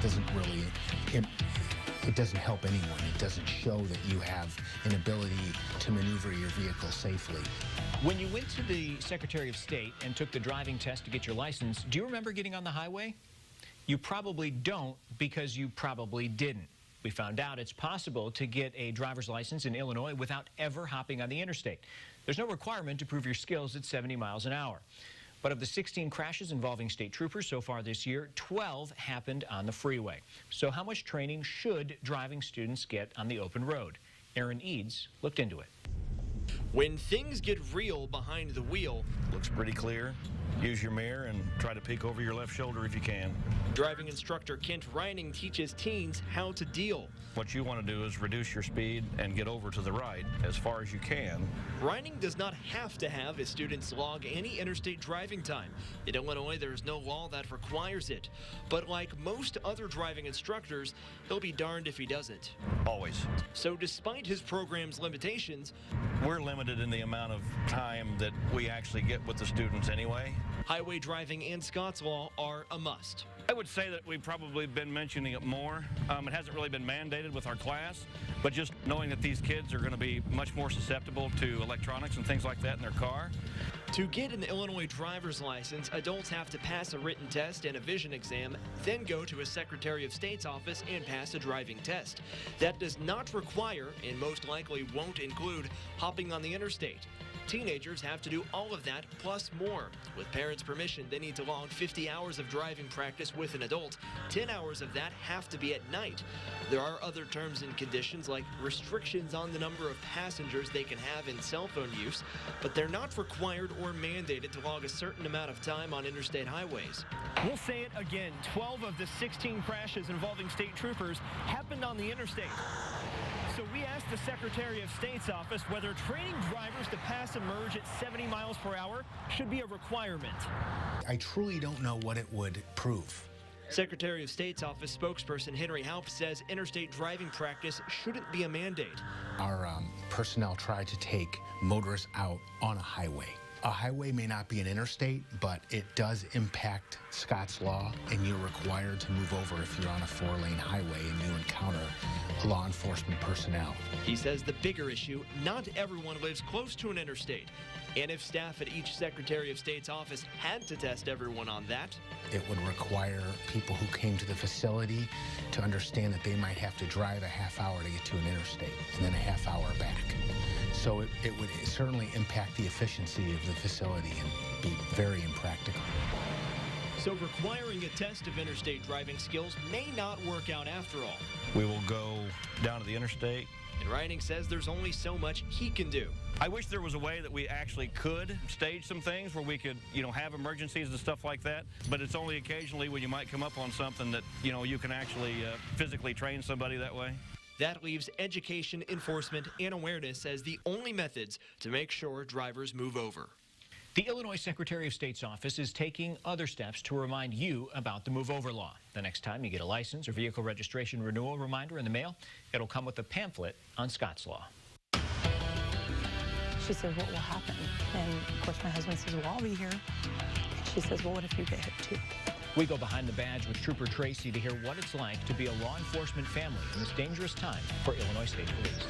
doesn't really, it doesn't help anyone. It doesn't show that you have an ability to maneuver your vehicle safely. When you went to the Secretary of State and took the driving test to get your license, do you remember getting on the highway? You probably don't, because you probably didn't. We found out it's possible to get a driver's license in Illinois without ever hopping on the interstate. There's no requirement to prove your skills at 70 miles an hour. But of the 16 crashes involving state troopers so far this year, 12 happened on the freeway. So how much training should driving students get on the open road? Eades looked into it. When things get real behind the wheel, looks pretty clear. Use your mirror and try to peek over your left shoulder if you can. Driving instructor Kent Reining teaches teens how to deal. What you want to do is reduce your speed and get over to the right as far as you can. Reining does not have to have his students log any interstate driving time. In Illinois, there is no law that requires it. But like most other driving instructors, he'll be darned if he doesn't. Always. So despite his program's limitations, we're limited in the amount of time that we actually get with the students anyway. Highway driving and Scott's Law are a must. I would say that we've probably been mentioning it more. It hasn't really been mandated with our class, but just knowing that these kids are going to be much more susceptible to electronics and things like that in their car. To get an Illinois driver's license, adults have to pass a written test and a vision exam, then go to a Secretary of State's office and pass a driving test. That does not require, and most likely won't include, hopping on the interstate. Teenagers have to do all of that plus more. With parents' permission, they need to log 50 hours of driving practice with an adult. 10 hours of that have to be at night. There are other terms and conditions like restrictions on the number of passengers they can have in cell phone use, but they're not required or mandated to log a certain amount of time on interstate highways. We'll say it again, 12 of the 16 crashes involving state troopers happened on the interstate. So we asked the Secretary of State's office whether training drivers to pass and merge at 70 miles per hour should be a requirement. I truly don't know what it would prove. Secretary of State's office spokesperson Henry Haupt says interstate driving practice shouldn't be a mandate. Our personnel try to take motorists out on a highway. A highway may not be an interstate, but it does impact Scott's Law, and you're required to move over if you're on a 4-lane highway and you encounter law enforcement personnel. He says the bigger issue, not everyone lives close to an interstate. And if staff at each Secretary of State's office had to test everyone on that, it would require people who came to the facility to understand that they might have to drive a half hour to get to an interstate and then a half hour back. So it would certainly impact the efficiency of the facility and be very impractical. So requiring a test of interstate driving skills may not work out after all. We will go down to the interstate. And Reining says there's only so much he can do. I wish there was a way that we actually could stage some things where we could, have emergencies and stuff like that. But it's only occasionally when you might come up on something that, you can actually physically train somebody that way. That leaves education, enforcement, and awareness as the only methods to make sure drivers move over. The Illinois Secretary of State's office is taking other steps to remind you about the Move Over law. The next time you get a license or vehicle registration renewal reminder in the mail, it'll come with a pamphlet on Scott's Law. She said, what will happen? And of course my husband says, well, I'll be here. And she says, well, what if you get hit too? We go behind the badge with Trooper Tracy to hear what it's like to be a law enforcement family in this dangerous time for Illinois State Police.